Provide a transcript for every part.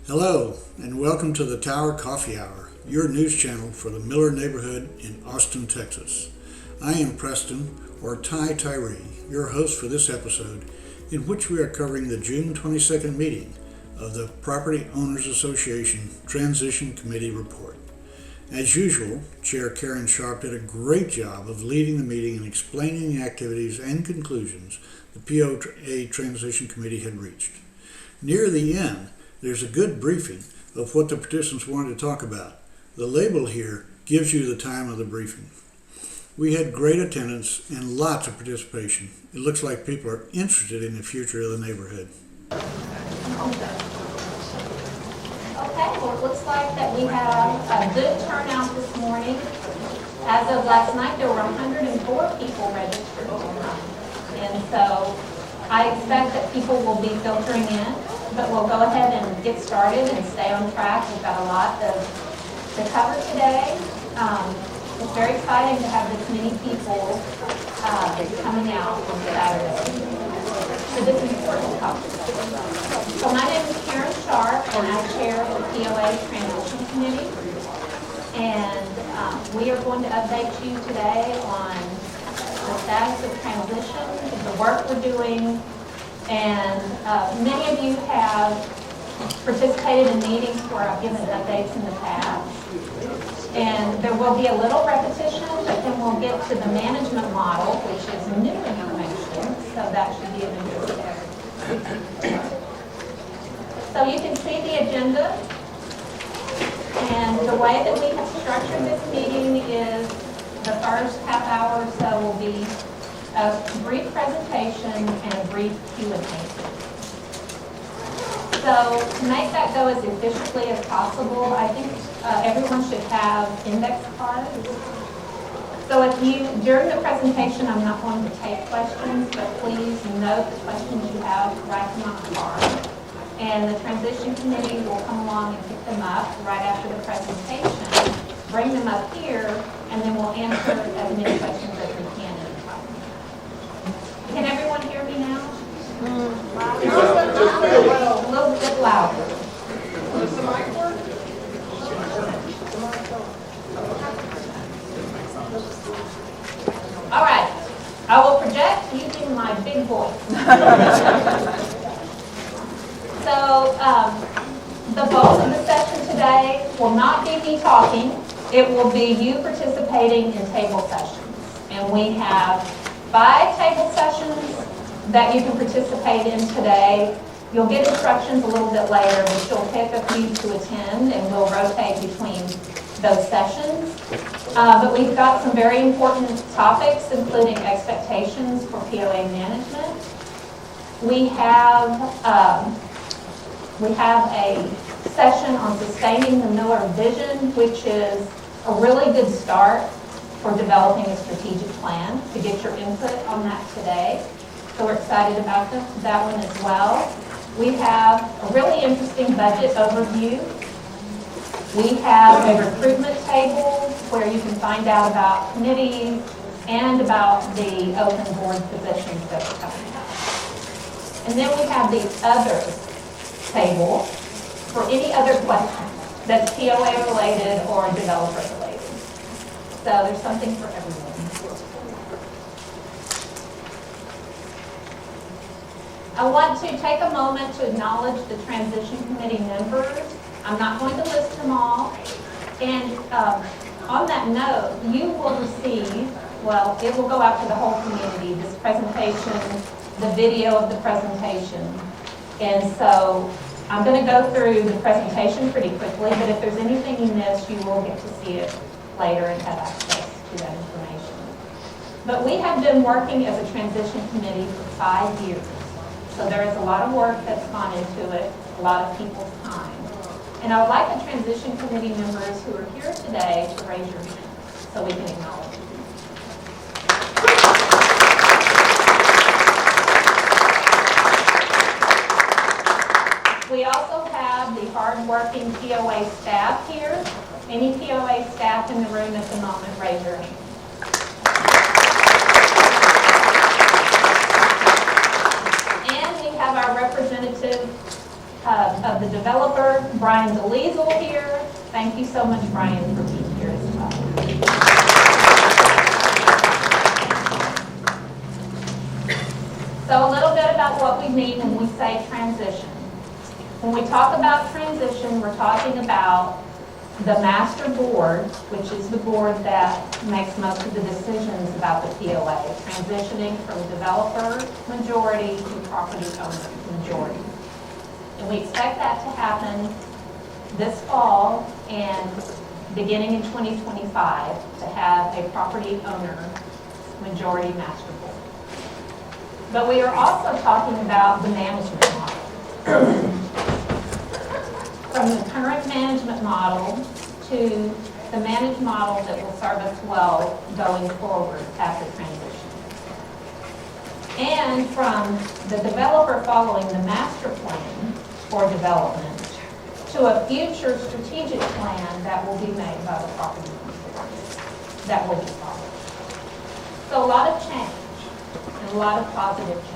Hello, and welcome to the Tower Coffee Hour, your news channel for the Mueller neighborhood in Austin, Texas. I am Preston, or Ty Tyree, your host for this episode, in which we are covering the June 22nd meeting of the Property Owners Association Transition Committee report. As usual, Chair Karen Sharp did a great job of leading the meeting and explaining the activities and conclusions the POA Transition Committee had reached. Near the end, there's a good briefing of what the participants wanted to talk about. The label here gives you the time of the briefing. We had great attendance and lots of participation. It looks like people are interested in the future of the neighborhood. Okay, well, it looks like that we have a good turnout this morning. As of last night, there were 104 people registered online. And so I expect that people will be filtering in, but we'll go ahead and get started and stay on track. We've got a lot to cover today. It's very exciting to have this many people coming out on Saturday. So this is important topic. So my name is Karen Sharp, and I chair the POA Transition Committee. And we are going to update you today on the status of transition, the work we're doing, and many of you have participated in meetings where I've given updates in the past. And there will be a little repetition, but then we'll get to the management model, which is new information, so that should be of interest to everyone. So you can see the agenda, and the way that we have structured this meeting is the first half hour or so will be a brief presentation and a brief Q&A. So to make that go as efficiently as possible, I think everyone should have index cards. So if you, during the presentation, I'm not going to take questions, but please note the questions you have, write them on a card. And the transition committee will come along and pick them up right after the presentation, bring them up here, and then we'll answer as many questions as we can at a time. Can everyone hear me now? A little bit louder. Does the mic work? All right. I will project using my big voice. So the bulk of the session today will not be me talking. It will be you participating in table sessions. And we have 5 table sessions that you can participate in today. You'll get instructions a little bit later, but you'll pick a few to attend, and we'll rotate between those sessions. But we've got some very important topics, including expectations for POA management. We have a session on sustaining the Mueller vision, which is a really good start for developing a strategic plan, to get your input on that today. So we're excited about that one as well. We have a really interesting budget overview. We have a recruitment table where you can find out about committees and about the open board positions that are coming up. And then we have the other table for any other questions that's POA related or developer related. So there's something for everyone. I want to take a moment to acknowledge the transition committee members. I'm not going to list them all. And on that note, you will receive, well, it will go out to the whole community, this presentation, the video of the presentation. And so I'm going to go through the presentation pretty quickly, but if there's anything you missed, you will get to see it later and have access to that information. But we have been working as a transition committee for 5 years. So there is a lot of work that's gone into it, a lot of people's time. And I would like the transition committee members who are here today to raise your hand so we can acknowledge you. We also have the hard-working POA staff here. Any POA staff in the room at the moment, raise your hand. And we have our representative of the developer, Brian DeLiesel here. Thank you so much, Brian, for being here as well. So a little bit about what we mean when we say transition. When we talk about transition, we're talking about the master board, which is the board that makes most of the decisions about the POA, transitioning from developer majority to property owner majority. And we expect that to happen this fall and beginning in 2025 to have a property owner majority master board. But we are also talking about the management model. From the current management model to the managed model that will serve us well going forward after transition. And from the developer following the master plan for development to a future strategic plan that will be made by the property owner that will be followed. So a lot of change and a lot of positive change.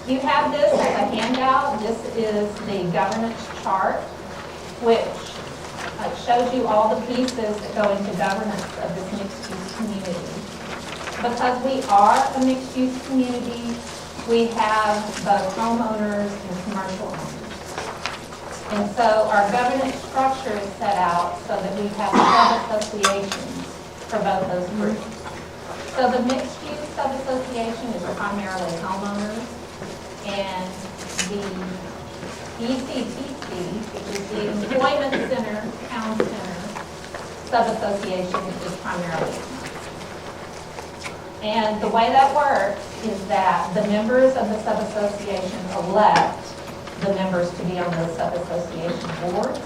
You have this as a handout. This is the governance chart, which shows you all the pieces that go into governance of this mixed-use community. Because we are a mixed-use community, we have both homeowners and commercial owners. And so our governance structure is set out so that we have sub-associations for both those groups. So the mixed-use sub-association is primarily homeowners, and the ECTC, which is the Employment Center Town Center sub-association, is primarily homeowners. And the way that works is that the members of the sub-association elect the members to be on those sub-association boards,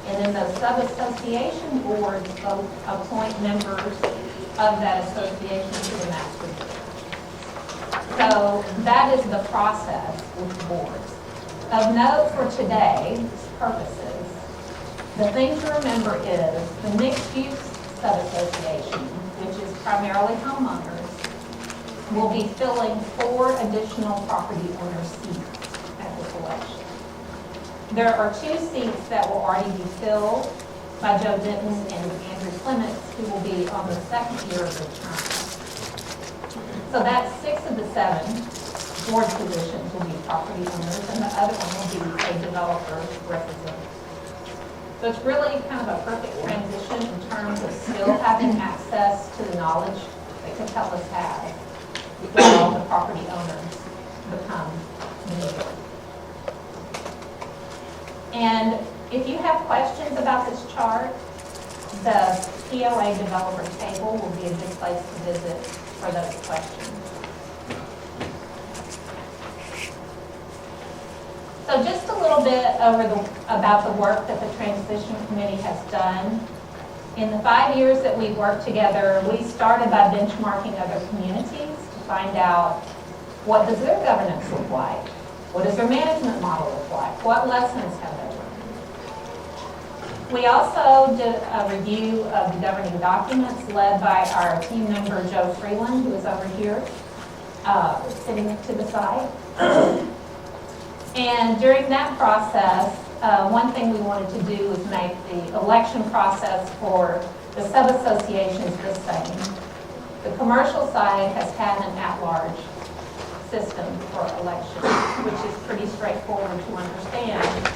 and then those sub-association boards appoint members of that association to the master board. So that is the process with boards. Of note for today's purposes, the thing to remember is the mixed-use sub-association, which is primarily homeowners, will be filling 4 additional property owner seats at this election. There are 2 seats that will already be filled by Joe Denton and Andrew Clements, who will be on the 2nd year of their term. So that's 6 of the 7 board positions will be property owners, and the other one will be a developer representative. So it's really kind of a perfect transition in terms of still having access to the knowledge that Catellus has while the property owners become the new. And if you have questions about this chart, the POA developer table will be a good place to visit for those questions. So just a little bit about the work that the Transition Committee has done. In the 5 years that we've worked together, we started by benchmarking other communities to find out what does their governance look like? What does their management model look like? What lessons have they learned? We also did a review of the governing documents led by our team member, Joe Freeland, who is over here, sitting to the side. And during that process, one thing we wanted to do was make the election process for the sub-associations the same. The commercial side has had an at-large system for election, which is pretty straightforward to understand.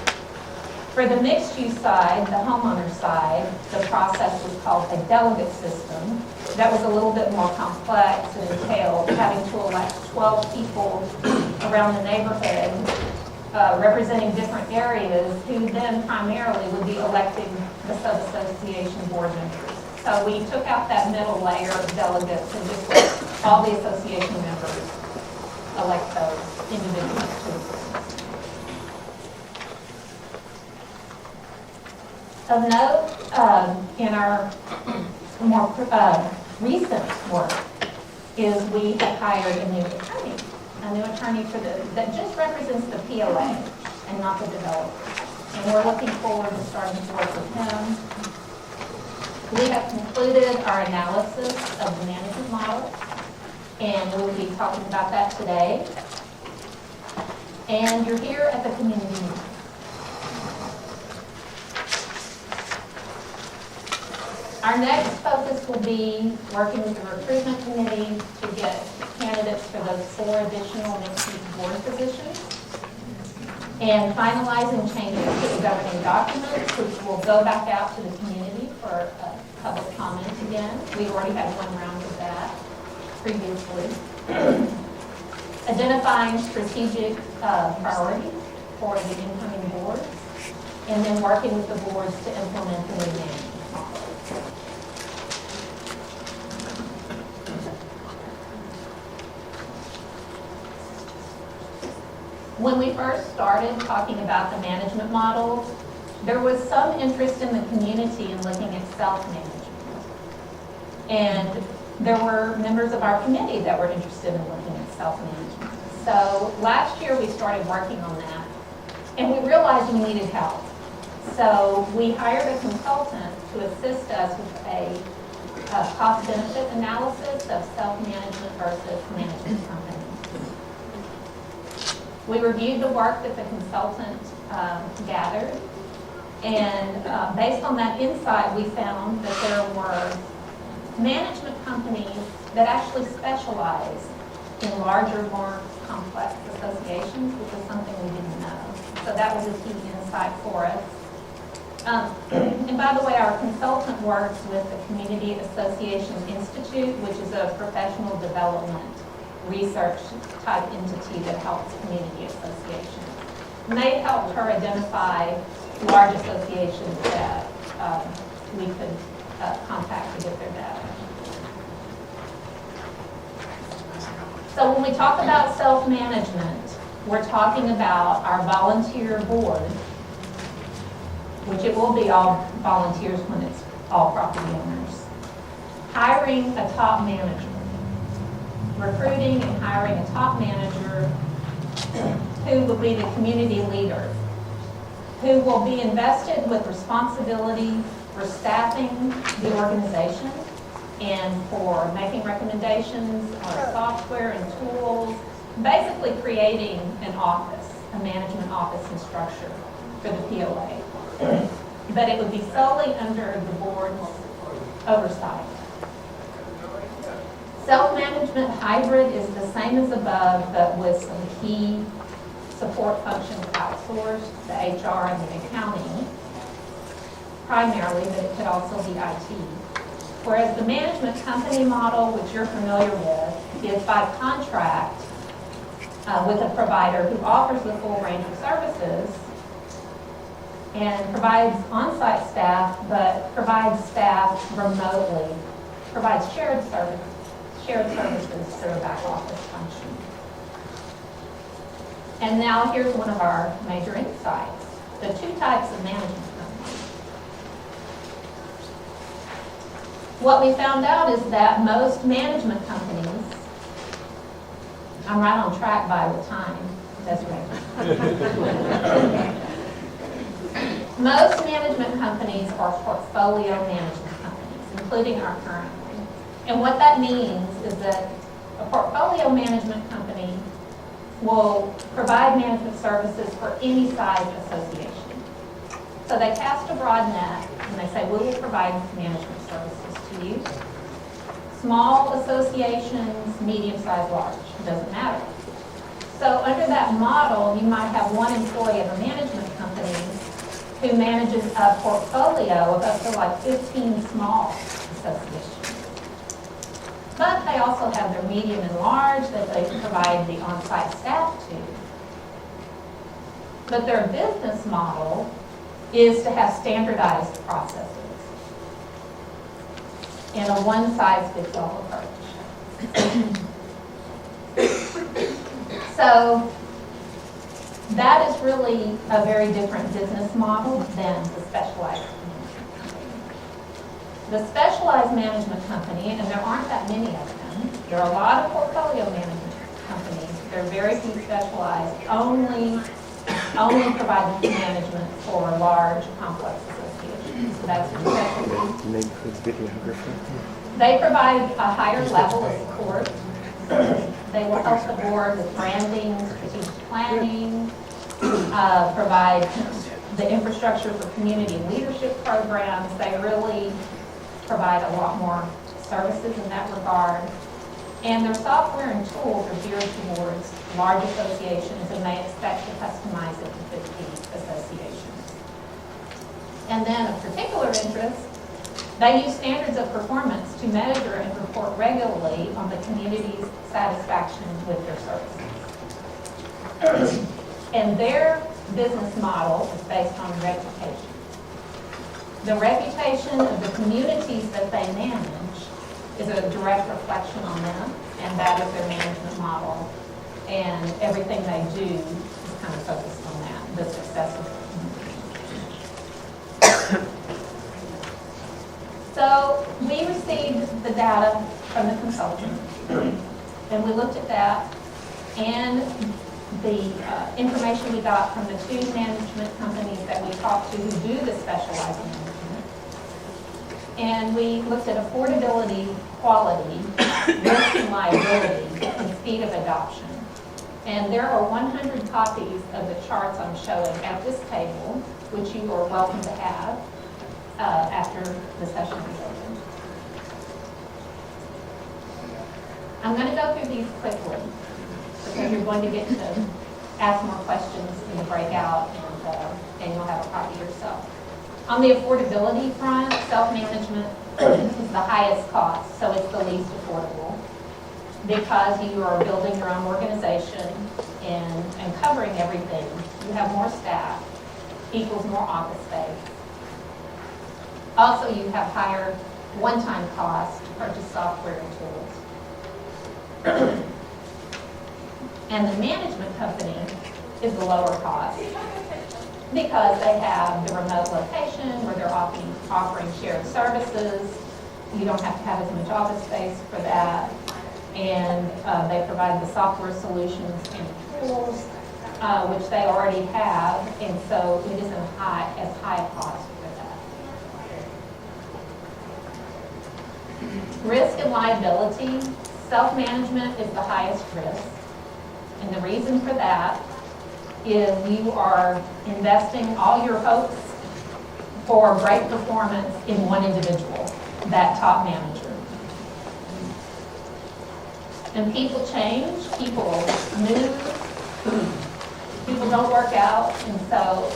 For the mixed-use side, the homeowner side, the process was called a delegate system. That was a little bit more complex and entailed having to elect 12 people around the neighborhood representing different areas who then primarily would be electing the sub-association board members. So we took out that middle layer of delegates and just let all the association members elect those individuals to the board. Of note, in our more recent work, is we have hired a new attorney that just represents the POA and not the developer. And we're looking forward to starting to work with him. We have concluded our analysis of the management model, and we'll be talking about that today. And you're here at the community meeting. Our next focus will be working with the recruitment committee to get candidates for those 4 additional mixed-use board positions, and finalizing changes to the governing documents, which will go back out to the community for public comment again. We've already had 1 round of that previously. Identifying strategic priorities for the incoming board, and then working with the boards to implement the new management model. When we first started talking about the management model, there was some interest in the community in looking at self-management. And there were members of our committee that were interested in looking at self-management. So last year we started working on that, and we realized we needed help. So we hired a consultant to assist us with a cost-benefit analysis of self-management versus management company. We reviewed the work that the consultant gathered, and based on that insight, we found that there were management companies that actually specialize in larger, more complex associations, which is something we didn't know. So that was a key insight for us. And by the way, our consultant works with the Community Association Institute, which is a professional development research type entity that helps community associations. And they helped her identify large associations that we could contact to get their data. So when we talk about self-management, we're talking about our volunteer board, which it will be all volunteers when it's all property owners, hiring a top manager, recruiting and hiring a top manager who will be the community leader, who will be invested with responsibility for staffing the organization and for making recommendations on software and tools, basically creating an office, a management office and structure for the POA. But it would be solely under the board's oversight. Self-management hybrid is the same as above, but with some key support functions outsourced, the HR and the accounting, primarily, but it could also be IT. Whereas the management company model, which you're familiar with, is by contract with a provider who offers the full range of services and provides on-site staff, but provides staff remotely, provides shared services through a back office function. And now here's one of our major insights, the 2 types of management companies. What we found out is that most management companies, I'm right on track by the time, that's right. Most management companies are portfolio management companies, including our current one. And what that means is that a portfolio management company will provide management services for any size association. So they cast a broad net and they say, we will provide management services to you. Small associations, medium-sized, large, doesn't matter. So under that model, you might have one employee of a management company who manages a portfolio of up to like 15 small associations. But they also have their medium and large that they provide the on-site staff to. But their business model is to have standardized processes in a one-size-fits-all approach. So that is really a very different business model than the specialized management company. The specialized management company, and there aren't that many of them, there are a lot of portfolio management companies. They're very few specialized, only provide management for large, complex associations. So that's specialty. They provide a higher level of support They will help the board with branding, strategic planning, provide the infrastructure for community leadership programs. They really provide a lot more services in that regard. And their software and tools are geared towards large associations, and they expect to customize it to fit the associations. And then of particular interest, they use standards of performance to measure and report regularly on the community's satisfaction with their services. And their business model is based on reputation. The reputation of the communities that they manage is a direct reflection on them, and that is their management model. And everything they do is kind of focused on that, the success of the community. So we received the data from the consultant, and we looked at that, and the information we got from the two management companies that we talked to who do the specialized management. And we looked at affordability, quality, risk and liability, and speed of adoption. And there are 100 copies of the charts I'm showing at this table, which you are welcome to have after the session is over. I'm going to go through these quickly because you're going to get to ask more questions in the breakout, and you'll have a copy yourself. On the affordability front, self-management is the highest cost, so it's the least affordable because you are building your own organization and covering everything. You have more staff, equals more office space. Also, you have higher one-time costs to purchase software and tools. And the management company is the lower cost because they have the remote location where they're offering shared services. You don't have to have as much office space for that. And they provide the software solutions and tools, which they already have, and so it isn't as high a cost for that. Risk and liability, self-management is the highest risk. And the reason for that is you are investing all your hopes for great performance in one individual, that top manager. And people change, people move, people don't work out, and so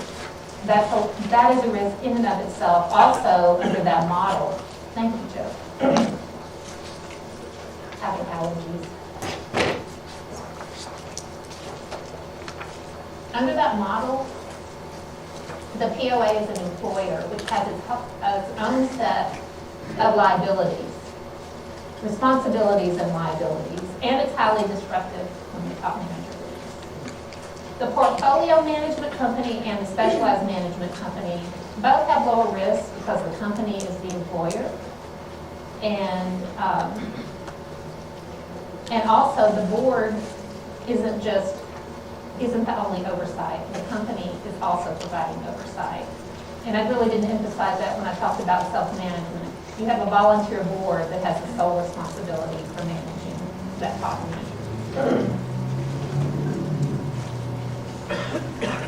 that is a risk in and of itself. Also, under that model, thank you, Joe. Having allergies. Under that model, the POA is an employer which has its own set of liabilities, responsibilities and liabilities, and it's highly disruptive when the top manager leaves. The portfolio management company and the specialized management company both have lower risk because the company is the employer, and also the board isn't the only oversight. The company is also providing oversight. And I really didn't emphasize that when I talked about self-management. You have a volunteer board that has the sole responsibility for managing that top manager.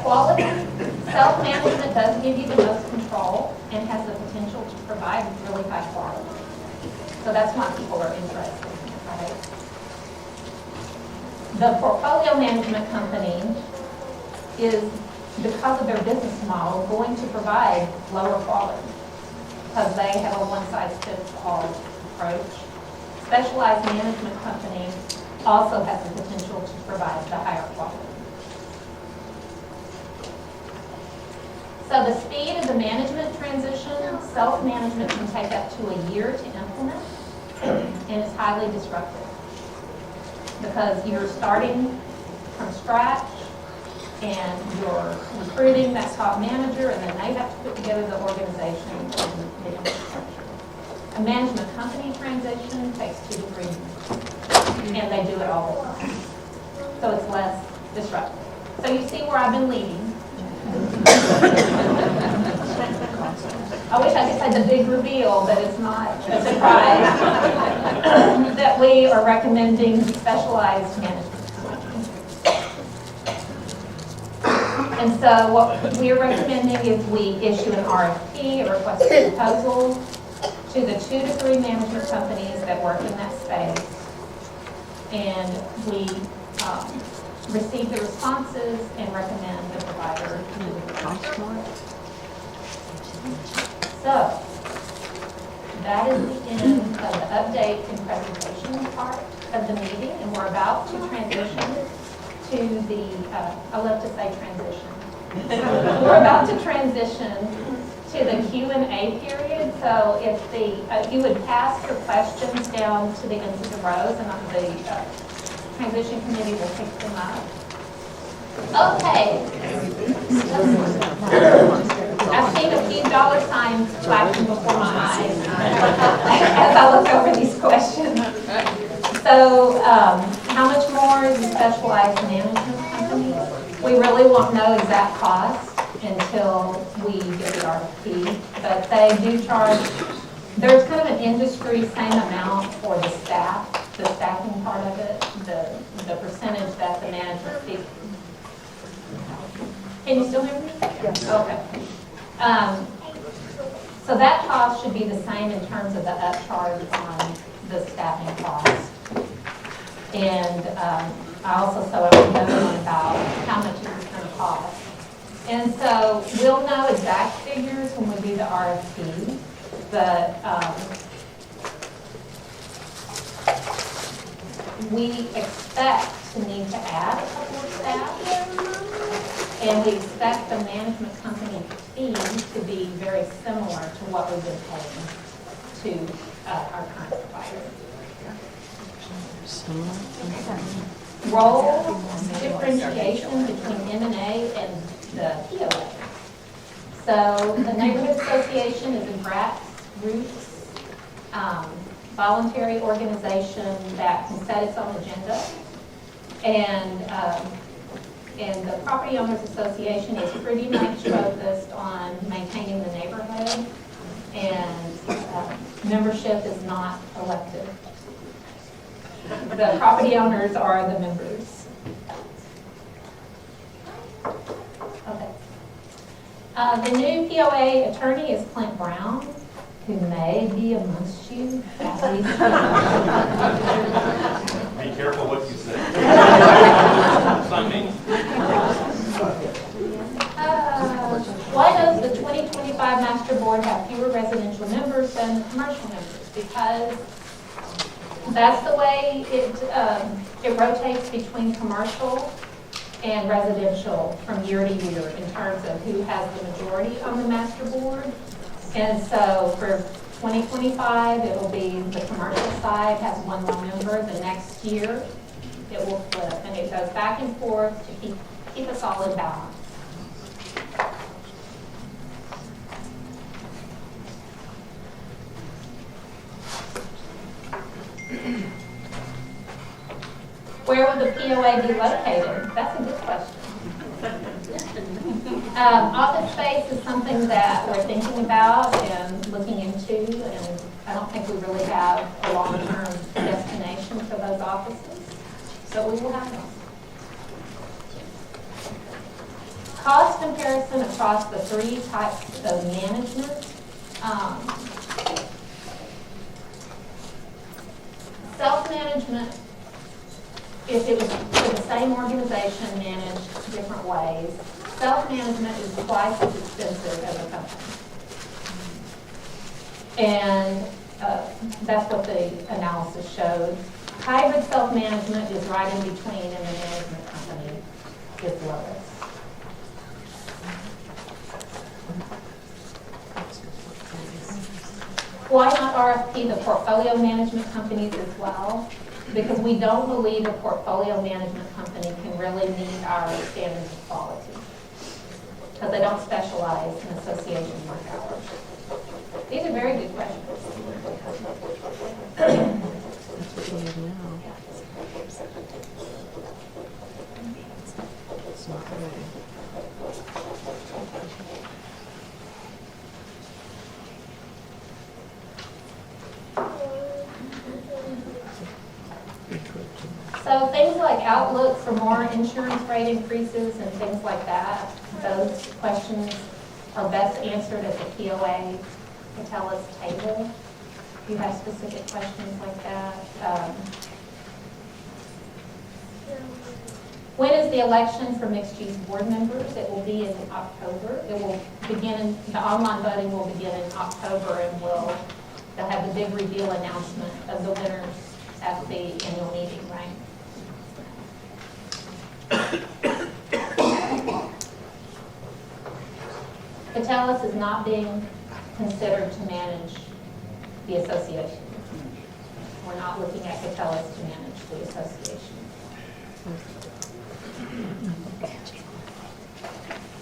Quality, self-management does give you the most control and has the potential to provide really high quality. So that's why people are interested in it, right? The portfolio management company is, because of their business model, going to provide lower quality because they have a one-size-fits-all approach. Specialized management company also has the potential to provide the higher quality. So the speed of the management transition, self-management can take up to a year to implement, and it's highly disruptive because you're starting from scratch and you're recruiting that top manager, and then they have to put together the organization and the infrastructure. A management company transition takes 2 to 3 months, and they do it all the time. So it's less disruptive. So you see where I've been leading. I wish I could say the big reveal, but it's not a surprise, that we are recommending specialized management company. And so what we are recommending is we issue an RFP, a request for proposal, to the 2 to 3 management companies that work in that space. And we receive the responses and recommend the provider to the provider. So, that is the end of the update and presentation part of the meeting, and we're about to transition to the, I love to say transition. We're about to transition to the Q&A period, so if you would pass your questions down to the ends of the rows, and the transition committee will pick them up. Okay. I've seen a few dollar signs flashing before my eyes as I look over these questions. So, how much more is a specialized management company? We really won't know exact cost until we get the RFP, but they do charge, there's kind of an industry same amount for the staff, the staffing part of it, the percentage that the management fee. Can you still hear me? Yes. Okay. So that cost should be the same in terms of the upcharge on the staffing cost. And I also saw a note about how much it was going to cost. And so we'll know exact figures when we do the RFP, but we expect to need to add a couple of staff, and we expect the management company fee to be very similar to what we've been paying to our current provider. Role differentiation between M&A and the POA. So the Neighborhood Association is a grassroots voluntary organization that can set its own agenda. And the Property Owners Association is pretty much focused on maintaining the neighborhood, and membership is not elected. The property owners are the members. Okay. The new POA attorney is Clint Brown, who may be amongst you at least. Be careful what you say. Why does the 2025 Master Board have fewer residential members than commercial members? Because that's the way it rotates between commercial and residential from year to year in terms of who has the majority on the Master Board. And so for 2025, it will be the commercial side has one more member. The next year, it will flip, and it goes back and forth to keep us all in balance. Where will the POA be located? That's a good question. Office space is something that we're thinking about and looking into, and I don't think we really have a long-term destination for those offices, but we will have them. Cost comparison across the 3 types of management. Self-management, if it was for the same organization managed different ways, self-management is twice as expensive as a company. And that's what the analysis showed. Hybrid self-management is right in between, and the management company is lowest. Why not RFP the portfolio management companies as well? Because we don't believe a portfolio management company can really meet our standards of quality, because they don't specialize in association work hours. These are very good questions. So things like outlook for more insurance rate increases and things like that, those questions are best answered at the POA Catellus table. If you have specific questions like that. When is the election for mixed-use board members? It will be in October. It will begin, the online voting will begin in October, and they'll have the big reveal announcement of the winners at the annual meeting, right? Catellus is not being considered to manage the association. We're not looking at Catellus to manage the association.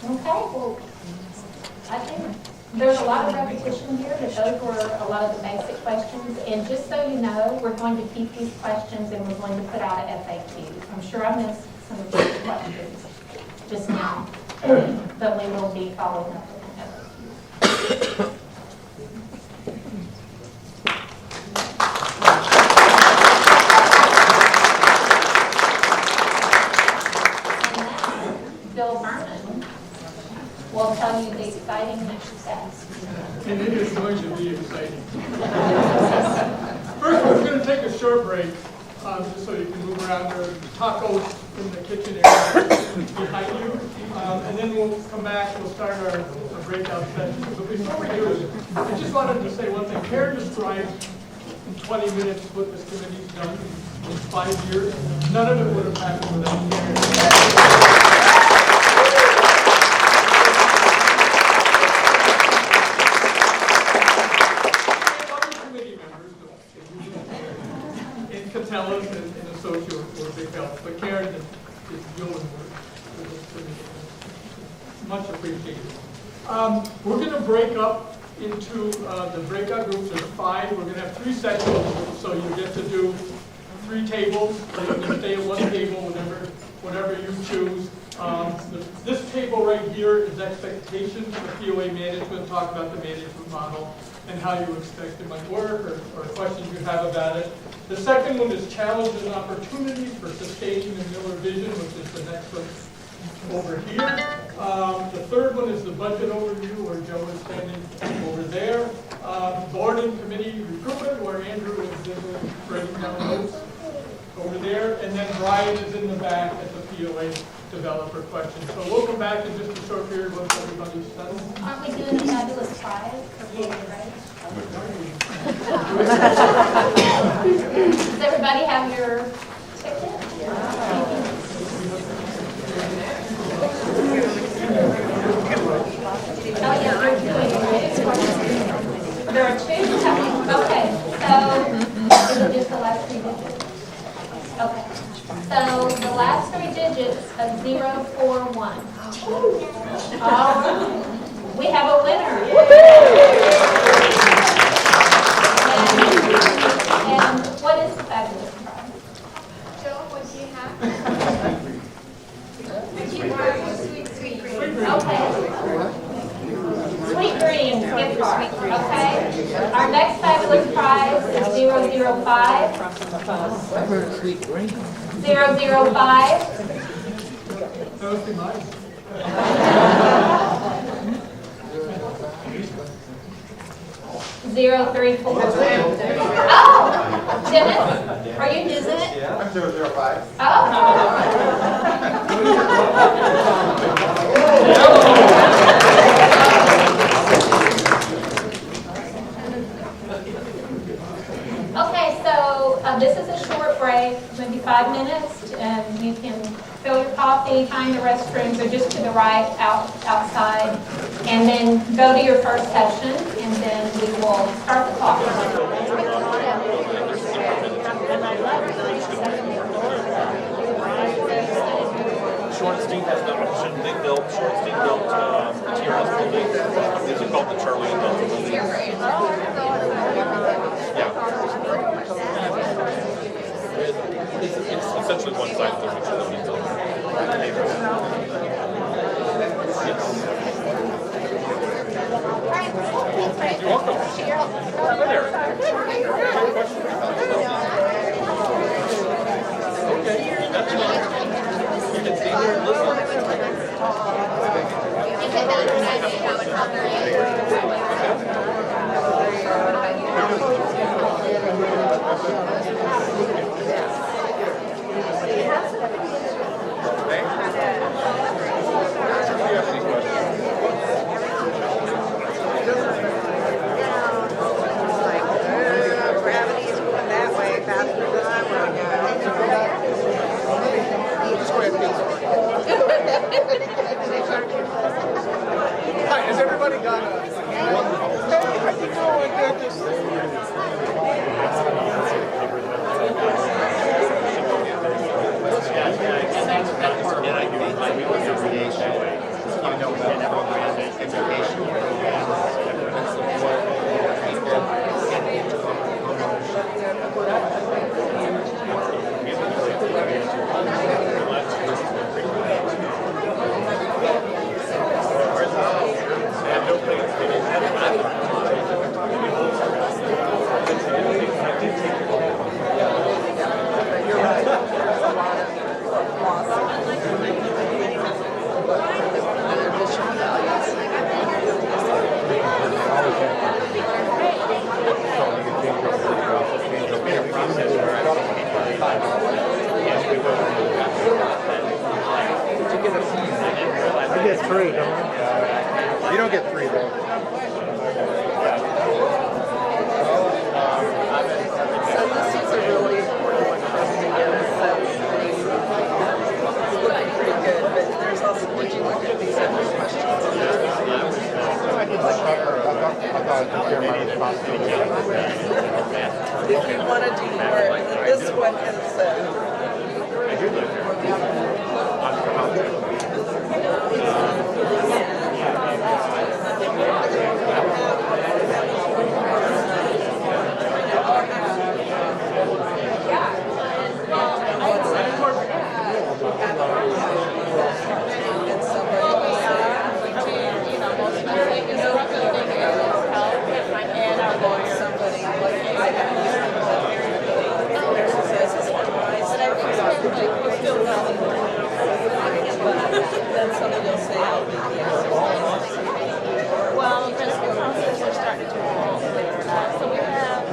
Okay, well, I think there's a lot of repetition here, but those were a lot of the basic questions. And just so you know, we're going to keep these questions and we're going to put out an FAQ. I'm sure I missed some of these questions just now, but we will be following up with an FAQ. Bill Berman will tell you the exciting next steps. And it is going to be exciting. First, we're going to take a short break, just so you can move around. There are tacos in the kitchen area behind you. And then we'll come back, we'll start our breakout session. But before we do, I just wanted to say one thing. Karen described in 20 minutes what this committee's done in 5 years. None of it would have happened without Karen. Catellus and associate were big help, but Karen is doing work. Much appreciated. We're going to break up into the breakout groups. There's 5. We're going to have 3 sections, so you get to do 3 tables. So you can stay at one table, whatever you choose. This table right here is expectations for POA management. Talk about the management model and how you expect it might work, or questions you have about it. The second one is challenges and opportunities for sustaining the Mueller vision, which is the next one over here. The third one is the budget overview, where Joe is standing over there. Board and committee recruitment, where Andrew is writing down notes over there. And then Brian is in the back at the POA developer questions. So we'll come back in just a short period once everybody's settled. Aren't we doing the fabulous prize for POA, right? Does everybody have your ticket? Oh, yeah, there are 2. There are 2? Okay, so is it just the last 3 digits? Okay. So the last 3 digits of 041. We have a winner. And what is the fabulous prize? Joe, what do you have? Sweet dream. Okay. Sweet dreams gift card. Okay. Our next fabulous prize is 005. Sweet dream. 005. That would be mine. 034. Oh, Dennis, are you using it? Yeah, I'm 005. Okay, so this is a short break, maybe 5 minutes, and you can fill your coffee, find the restrooms, or just to the right outside, and then go to your first session, and then we will start the clock. Shorenstein has done, they built, Shorenstein built TRS buildings. These are called the Charlie and Delta buildings. It's essentially one side of the utilities on the neighborhood. Yes. Welcome. Hi there. Any questions? Okay, that's fine. You can stay here and listen. Gravity's going that way faster than I want to Hi, has everybody got a... Hey, how you doing? Good to I get three, don't I? You don't get three, though. So this is a really important one for us to get a subcommittee. It's looking pretty good, but there's also, did you look at these other questions? I thought I took care of my responsibility. If you want to do more, this one is, then somebody will say, Well, the process are starting to roll, believe it or not. So we have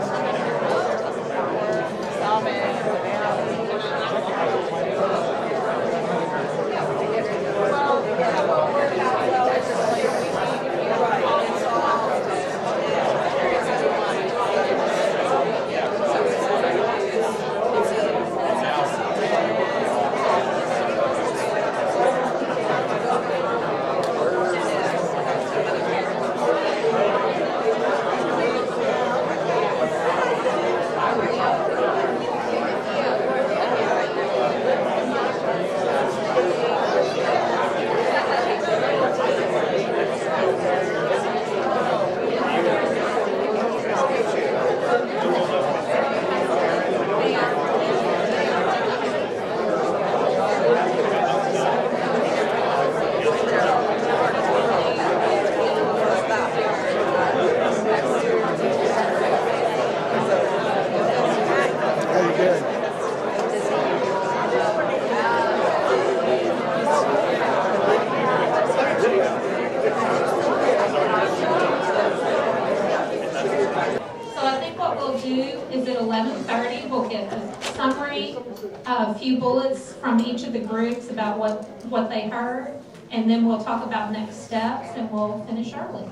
is at 11:30, we'll get a summary, a few bullets from each of the groups about what they heard, and then we'll talk about next steps, and we'll finish early.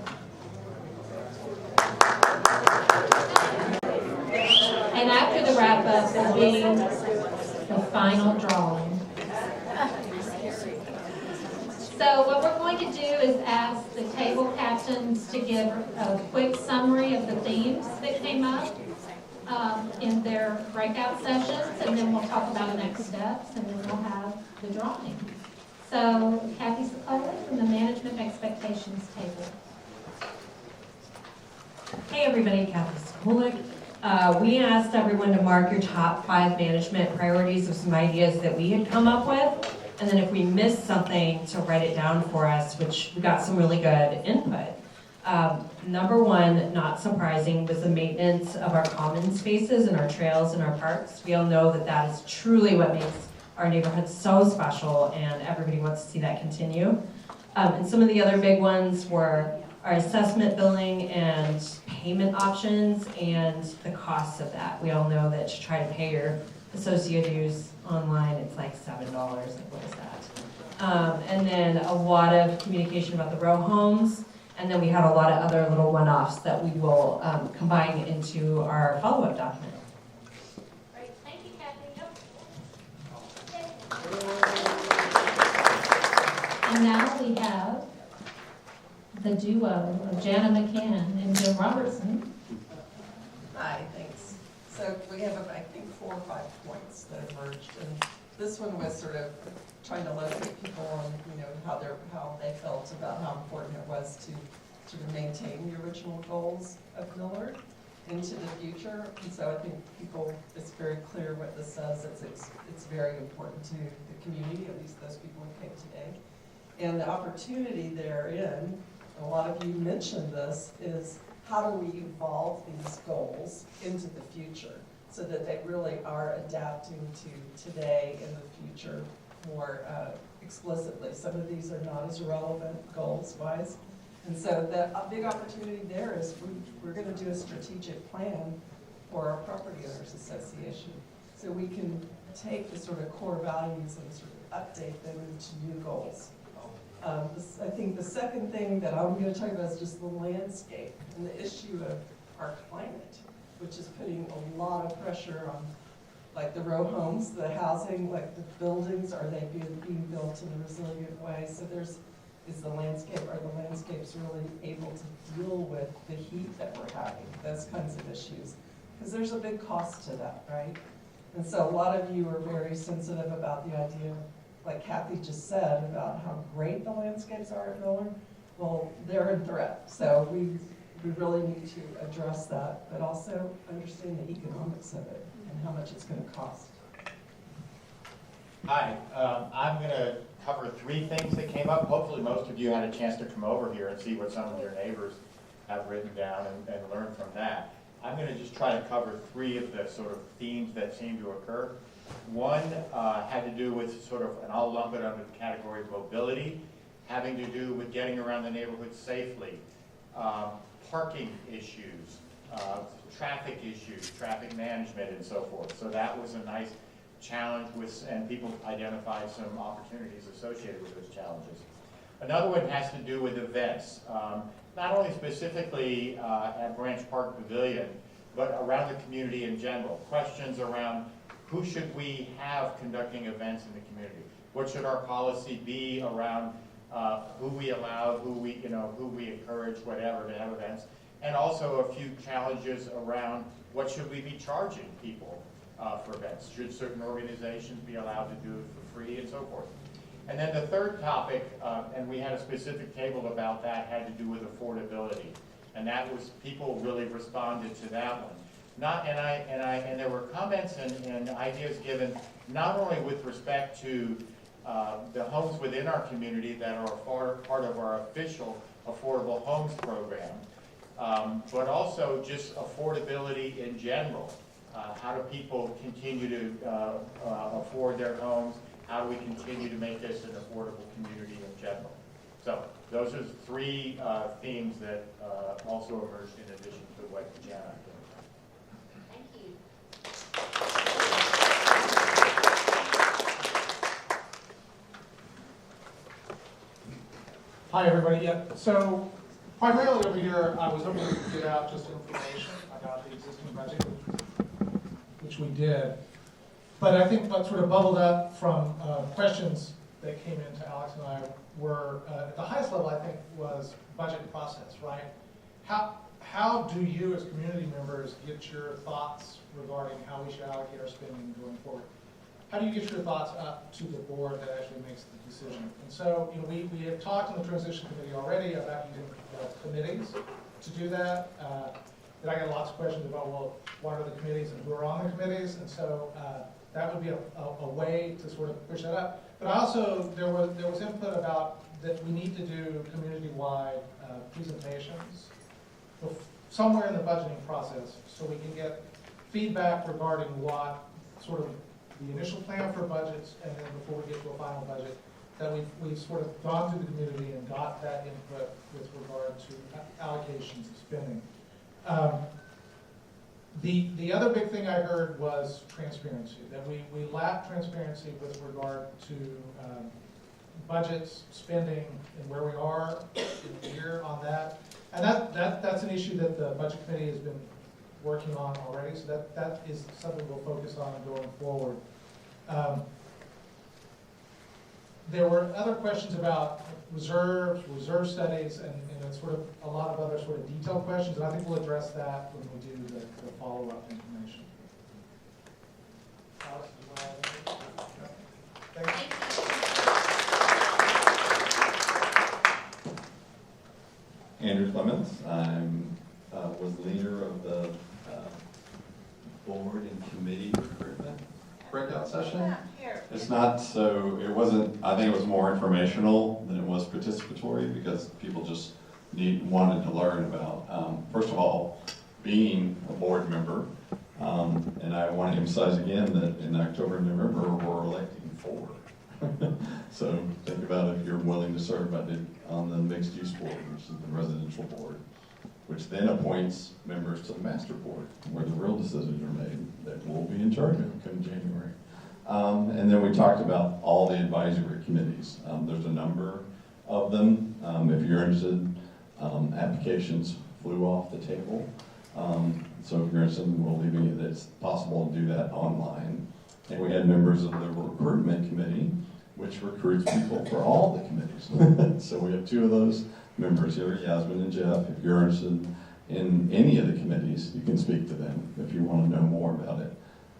And after the wrap-up will be the final drawing. So what we're going to do is ask the table captains to give a quick summary of the themes that came up in their breakout sessions, and then we'll talk about next steps, and then we'll have the drawing. So Kathy Sokola from the Management Expectations Table. Hey everybody, Catellus. We asked everyone to mark your top 5 management priorities of some ideas that we had come up with, and then if we missed something, to write it down for us, which we got some really good input. Number one, not surprising, was the maintenance of our common spaces and our trails and our parks. We all know that that is truly what makes our neighborhood so special, and everybody wants to see that continue. And some of the other big ones were our assessment billing and payment options and the costs of that. We all know that to try to pay your associate dues online, it's like $7, like what is that? And then a lot of communication about the row homes, and then we had a lot of other little one-offs that we will combine into our follow-up document. Great, thank you, Kathy. And now we have the duo of Jana McCann and Jim Robertson. Hi, thanks. So we have, I think, 4 or 5 points that emerged, and this one was sort of trying to locate people on, how they felt about how important it was to sort of maintain the original goals of Mueller into the future. And so I think it's very clear what this says. It's very important to the community, at least those people who came today. And the opportunity therein, a lot of you mentioned this, is how do we evolve these goals into the future so that they really are adapting to today and the future more explicitly. Some of these are not as relevant goals-wise. And so the big opportunity there is we're going to do a strategic plan for our Property Owners Association. So we can take the sort of core values and sort of update them into new goals. I think the second thing that I'm going to talk about is just the landscape and the issue of our climate, which is putting a lot of pressure on, like, the row homes, the housing, like the buildings, are they being built in a resilient way? So are the landscapes really able to deal with the heat that we're having, those kinds of issues? Because there's a big cost to that, right? And so a lot of you are very sensitive about the idea, like Kathy just said, about how great the landscapes are at Mueller. Well, they're in threat. So we really need to address that, but also understand the economics of it and how much it's going to cost. Hi, I'm going to cover 3 things that came up. Hopefully most of you had a chance to come over here and see what some of your neighbors have written down and learn from that. I'm going to just try to cover 3 of the sort of themes that seem to occur. One had to do with sort of, and I'll lump it under the category of mobility, having to do with getting around the neighborhood safely, parking issues, traffic issues, traffic management, and so forth. So that was a nice challenge and people identified some opportunities associated with those challenges. Another one has to do with events, not only specifically at Branch Park Pavilion, but around the community in general. Questions around who should we have conducting events in the community? What should our policy be around who we allow, who we encourage, whatever, to have events? And also a few challenges around what should we be charging people for events? Should certain organizations be allowed to do it for free and so forth? And then the third topic, and we had a specific table about that, had to do with affordability. And that was, people really responded to that one. And there were comments and ideas given not only with respect to the homes within our community that are part of our official Affordable Homes program, but also just affordability in general. How do people continue to afford their homes? How do we continue to make this an affordable community in general? So those are 3 themes that also emerged in addition to what Jana did. Thank you. Hi, everybody. Yeah. So primarily over here, I was hoping to get out just information about the existing budget, which we did. But I think what sort of bubbled up from questions that came into Alex and I were, at the highest level, I think, was budget process, right? How do you as community members get your thoughts regarding how we should allocate our spending going forward? How do you get your thoughts up to the board that actually makes the decision? And so, we have talked in the Transition Committee already about using committees to do that. Then I got lots of questions about, well, what are the committees and who are on the committees? And so that would be a way to sort of push that up. But also, there was input about that we need to do community-wide presentations somewhere in the budgeting process, so we can get feedback regarding what sort of the initial plan for budgets, and then before we get to a final budget, that we've sort of gone through the community and got that input with regard to allocations of spending. The other big thing I heard was transparency, that we lack transparency with regard to budgets, spending, and where we are in the year on that. And that's an issue that the Budget Committee has been working on already, so that is something we'll focus on going forward. There were other questions about reserve studies, and sort of a lot of other sort of detailed questions, and I think we'll address that when we do the follow-up information. Alice, do you want to add anything? Thank you. Andrew Clements. Was leader of the board and committee recruitment breakout session. It's not so, it wasn't, I think it was more informational than it was participatory because people just wanted to learn about, first of all, being a board member. And I want to emphasize again that in October and November, we're electing 4. So think about if you're willing to serve on the mixed use board, which is the residential board, which then appoints members to the master board, where the real decisions are made that we'll be in charge of come January. And then we talked about all the advisory committees. There's a number of them. If you're interested, applications flew off the table. So if you're interested, we'll leave you that it's possible to do that online. And we had members of the recruitment committee, which recruits people for all the committees. So we have 2 of those members here, Yasmin and Jeff. If you're interested in any of the committees, you can speak to them if you want to know more about it.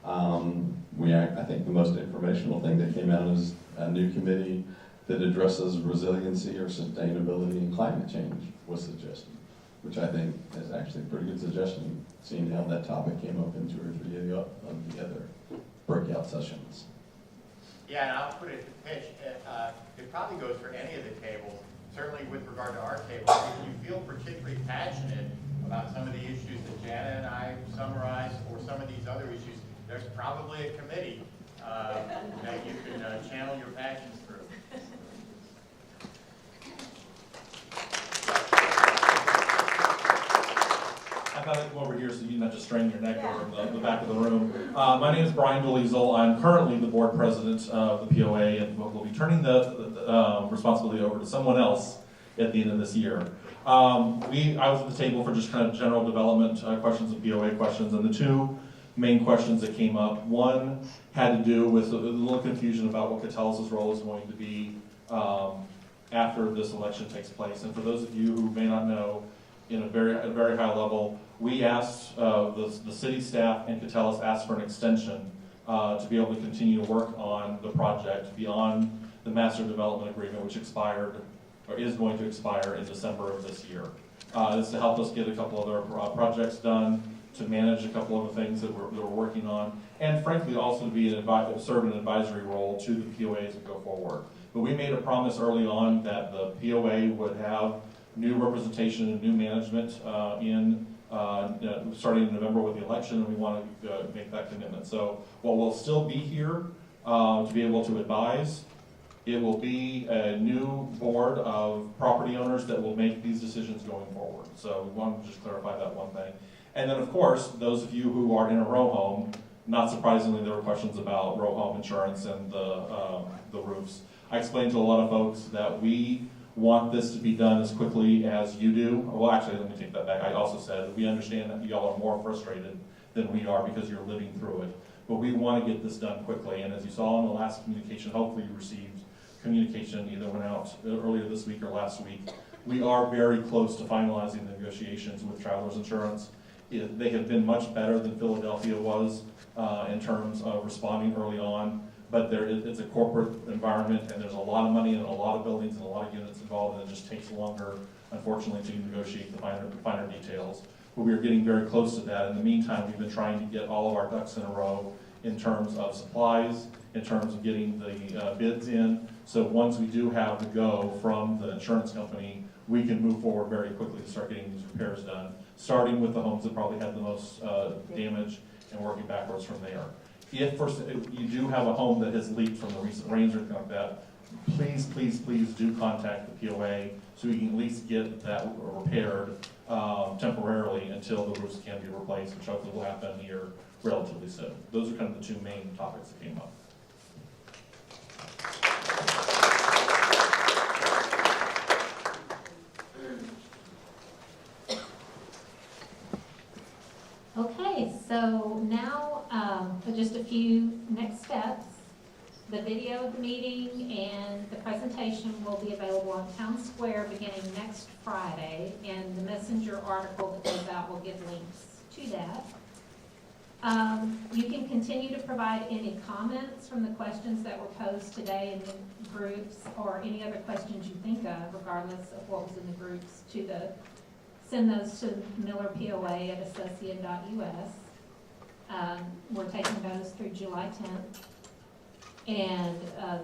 I think the most informational thing that came out is a new committee that addresses resiliency or sustainability and climate change was suggested, which I think is actually a pretty good suggestion, seeing how that topic came up in 2 or 3 of the other breakout sessions. Yeah, and I'll put it to pitch. It probably goes for any of the tables. Certainly with regard to our table, if you feel particularly passionate about some of the issues that Jana and I summarized, or some of these other issues, there's probably a committee that you can channel your passions through. I thought I'd come over here so you're not just straining your neck over the back of the room. My name is Brian Delizel. I'm currently the board president of the POA, and we'll be turning the responsibility over to someone else at the end of this year. I was at the table for just kind of general development questions and POA questions, and the 2 main questions that came up. One had to do with a little confusion about what Catellus' role is going to be after this election takes place. And for those of you who may not know, at a very high level, we asked, the city staff and Catellus asked for an extension to be able to continue to work on the project beyond the master development agreement, which expired, or is going to expire in December of this year. This is to help us get a couple other projects done, to manage a couple other things that we're working on, and frankly also to serve an advisory role to the POA as we go forward. But we made a promise early on that the POA would have new representation and new management starting in November with the election, and we want to make that commitment. So while we'll still be here to be able to advise, it will be a new board of property owners that will make these decisions going forward. So we wanted to just clarify that one thing. And then of course, those of you who are in a row home, not surprisingly, there were questions about row home insurance and the roofs. I explained to a lot of folks that we want this to be done as quickly as you do. Well, actually, let me take that back. I also said that we understand that y'all are more frustrated than we are because you're living through it. But we want to get this done quickly. And as you saw in the last communication, hopefully you received communication, either went out earlier this week or last week. We are very close to finalizing the negotiations with Travelers Insurance. They have been much better than Philadelphia was in terms of responding early on. But it's a corporate environment, and there's a lot of money and a lot of buildings and a lot of units involved, and it just takes longer, unfortunately, to negotiate the finer details. But we are getting very close to that. In the meantime, we've been trying to get all of our ducks in a row in terms of supplies, in terms of getting the bids in. So once we do have the go from the insurance company, we can move forward very quickly to start getting these repairs done, starting with the homes that probably had the most damage and working backwards from there. If you do have a home that has leaked from the recent rains or anything like that, please, please, please do contact the POA so we can at least get that repaired temporarily until the roofs can be replaced, which hopefully will happen here relatively soon. Those are kind of the two main topics that came up. Okay, so now just a few next steps. The video of the meeting and the presentation will be available on Town Square beginning next Friday, and the Messenger article that goes out will give links to that. You can continue to provide any comments from the questions that were posed today in the groups, or any other questions you think of, regardless of what was in the groups, send those to millerpoa@associate.us. We're taking those through July 10th. And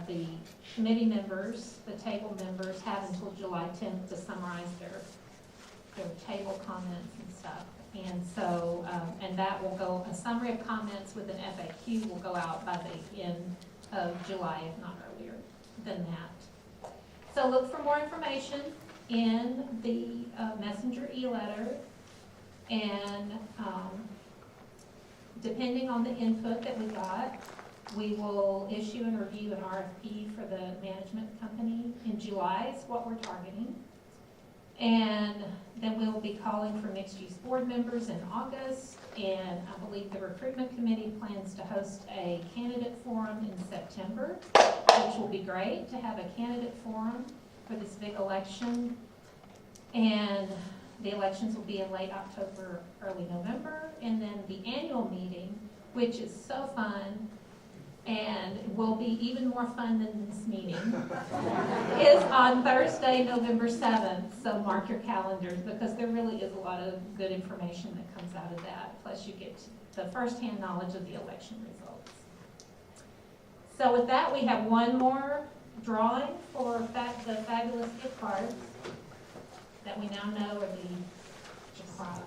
the committee members, the table members, have until July 10th to summarize their table comments and stuff. And so, and that will go, a summary of comments with an FAQ will go out by the end of July, if not earlier than that. So look for more information in the Messenger e-letter, and depending on the input that we got, we will issue and review an RFP for the management company in July is what we're targeting. And then we'll be calling for mixed-use board members in August, and I believe the recruitment committee plans to host a candidate forum in September, which will be great to have a candidate forum for this big election. And the elections will be in late October, early November, and then the annual meeting, which is so fun and will be even more fun than this meeting, is on Thursday, November 7th. So mark your calendars, because there really is a lot of good information that comes out of that. Plus you get the first-hand knowledge of the election results. So with that, we have one more drawing for the fabulous gift cards that we now know are the prize.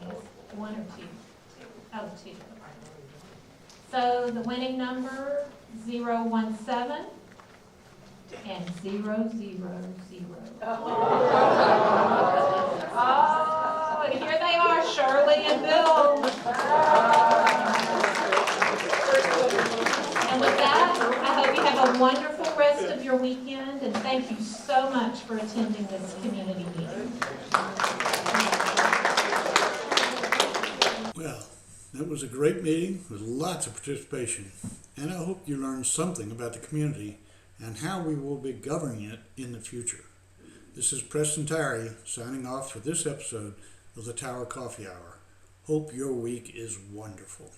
One or two? Oh, two. So the winning number 017 and 000. Oh, and here they are, Shirley and Bill. And with that, I hope you have a wonderful rest of your weekend, and thank you so much for attending this community meeting. Well, that was a great meeting with lots of participation, and I hope you learned something about the community and how we will be governing it in the future. This is Preston Tyree signing off for this episode of the Tower Coffee Hour. Hope your week is wonderful.